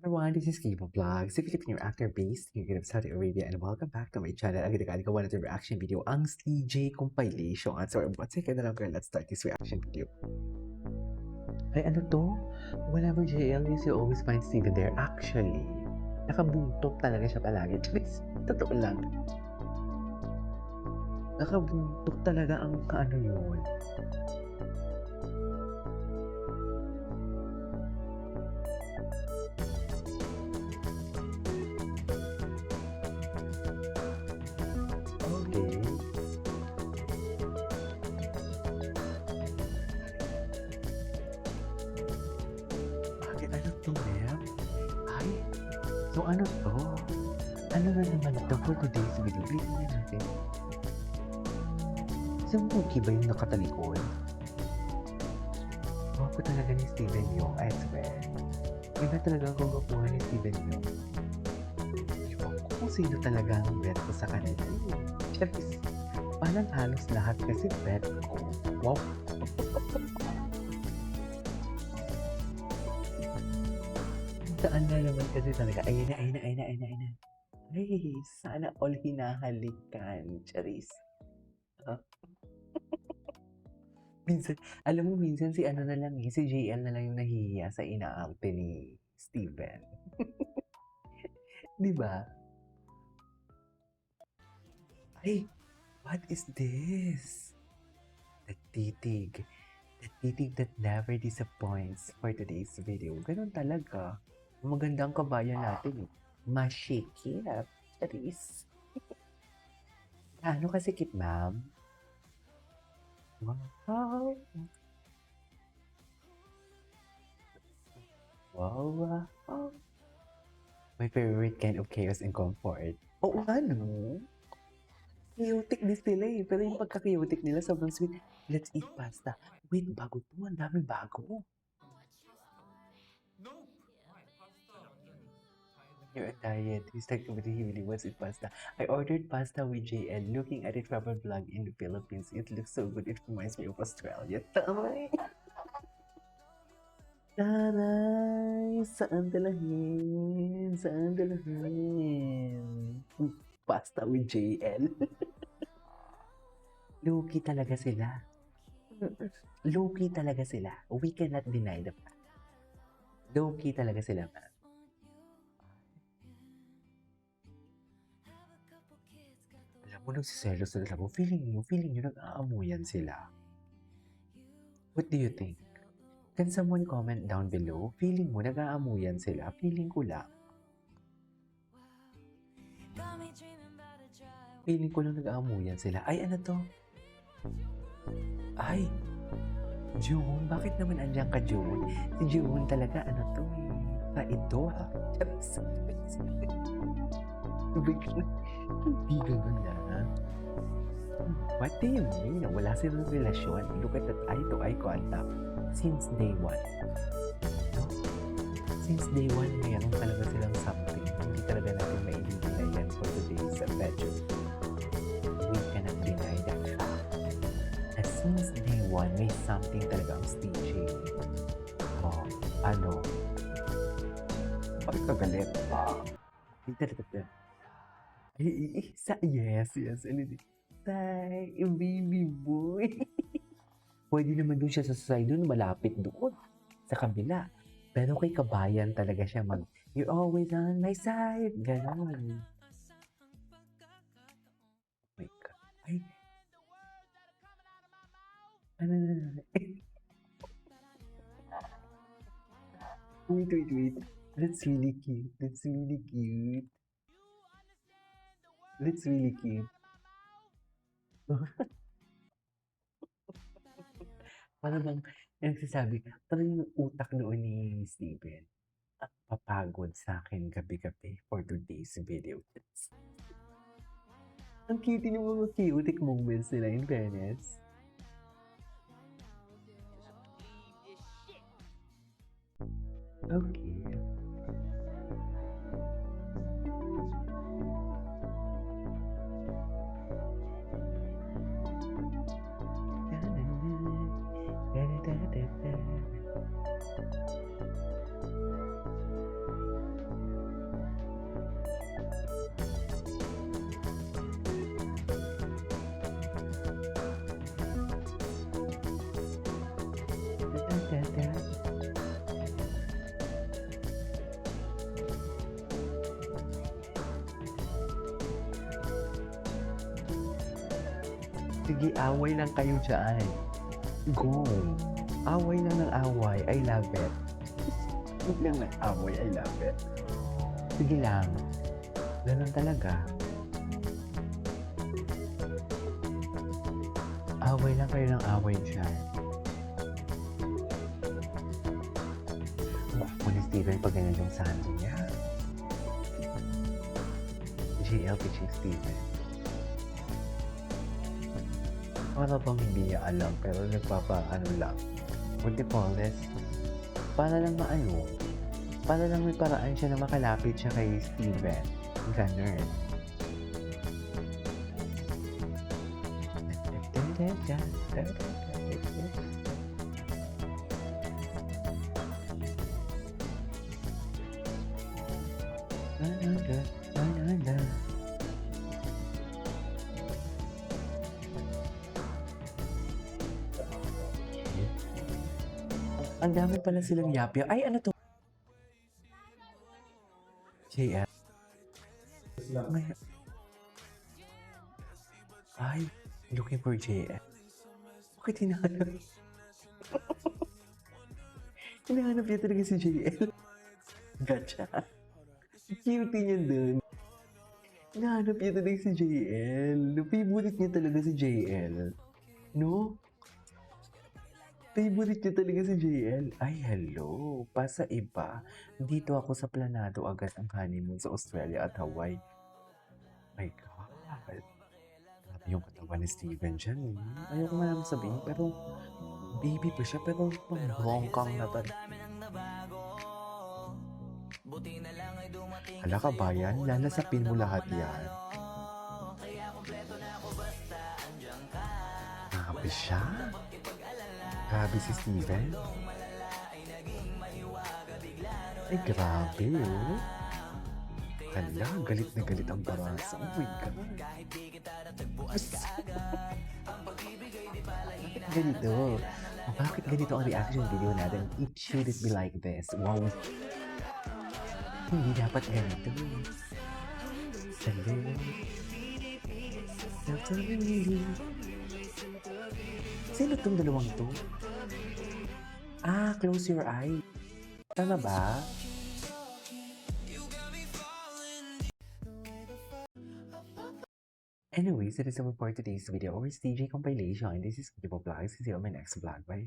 Everyone, this is Cable Vlogs, a Filipino actor based here in Saudi Arabia, and welcome back to my channel. Ang ginagawa natin reaction video, ang CJ compilation. So, what's second na lang girl, let's start this reaction video. Ay, ano to? Whenever JL is, you always find Steven there. Actually, nakabuntok talaga siya palagi. Totoo lang. Nakabuntok talaga ang kaano yun. Okay. Bakit ano to, Ma'am? Ay, so ano to? Ano na naman ito for today's video? Please na natin. Isang Mookie ba yung nakatalikod? Gwapo talaga ni Steven yung, I swear. Iba talaga ang kagapuhan ni Steven yung. Ewan ko kung sino talaga ang bet ko sa kanila. Siyempre, parang halos lahat kasi bet ko. Wow! Saan na naman kasi talaga? Ayun na. Ay, sana all hinahalikan. Charis. Huh? Minsan, alam mo minsan si ano na lang si JL na lang yung nahihiya sa inaampe ni Steven. Di ba? Ay, what is this? The titig. The titig that never disappoints for today's video. Ganun talaga. Magandang kabayan natin eh. Masikip. Charis. Ano kasi kit, ma'am? Wow. Wow. My favorite kind of chaos and comfort. Oo nga, no? Chaotic din sila eh. Pero yung pagka-chaotic nila, sobrang sweet. Let's eat pasta. Wait, bago to. Ang daming bago. You're on diet. He's like, he really wants to eat pasta. I ordered pasta with JL. Looking at it from a vlog in the Philippines, it looks so good. It reminds me of Australia. Taray! Taray! Saan dalahin? Saan dalahin? Pasta with JL. Low-key talaga sila. Low-key talaga sila. We cannot deny the fact. Low-key talaga sila, man. Alam mo, nagsiselos na ako. Feeling nyo nag-aamuyan sila. What do you think? Can someone comment down below? Feeling mo nag-aamuyan sila? Feeling ko lang. Feeling ko lang nag-aamuyan sila. Ay, ano to? Ay! June? Bakit naman andyan ka, June? Si June talaga, ano to eh? Ito ha? Hindi ganun na. What do you mean? Wala silang relasyon. Look at that eye-to-eye contact. Since day one. No? Since day one, mayroon talaga silang something. Hindi talaga natin maibigay yan for today's bedroom. We cannot deny that fact. Na since day one, may something talaga ang staging. Oh, ano? Bakit ka galit? Yes. Tay, baby boy. Pwede naman doon siya sa side doon, malapit doon. Sa kabila. Pero kay kabayan talaga siya you're always on my side. Ganon. Oh my God. Ay. Ano. Wait. That's really cute. Para bang nagsasabi, parang yung utak noon ni Steven, papagod sa akin gabi-gabi for today's video. Ang cute yung mga chaotic moments nila, in fairness. Okay. Sige, away lang kayo dyan. Go. Away lang ng away. I love it. Huwag lang ng away. I love it. Sige lang. Ganun talaga. Away lang kayo ng away dyan. Ako ni Steven pag ganyan yung sando niya. GL pitching Steven. Para bang hindi niya alam pero nagpapaano lang. What do you call this? Para lang maano. Para lang may paraan siya na makalapit siya kay Steven. Ganun. Ang dami pala silang yapya. Ay, ano to? JL. Ay, looking for JL. Bakit hinahanap? Hinahanap niya talaga si JL. Gotcha. Cutie niya dun. Hinahanap niya talaga si JL. Favorite niya talaga si JL. No? Favorite niya talaga si JL. Ay, hello. Pa sa iba. Dito ako sa planado agad ang honeymoon sa Australia at Hawaii. My God. Grabe yung katawan ni Steven dyan. Ayoko na lang sabihin, pero baby pa siya, pero bongkang na talaga. Hala ka bayan, lalasapin mo lahat yan. Grabe siya. Grabe si Steven. Ay, grabe oh. Hala, galit na galit ang barasa. Oh my God. Bakit ganito? Bakit ganito ang reaction video natin? It shouldn't be like this. Wow. Hindi dapat ganito. Sino tong dalawang to? Ah, close your eye. Tama ba? Anyways, that is all for today's video or TJ compilation. This is Kibo Vlogs. See you on my next vlog. Bye.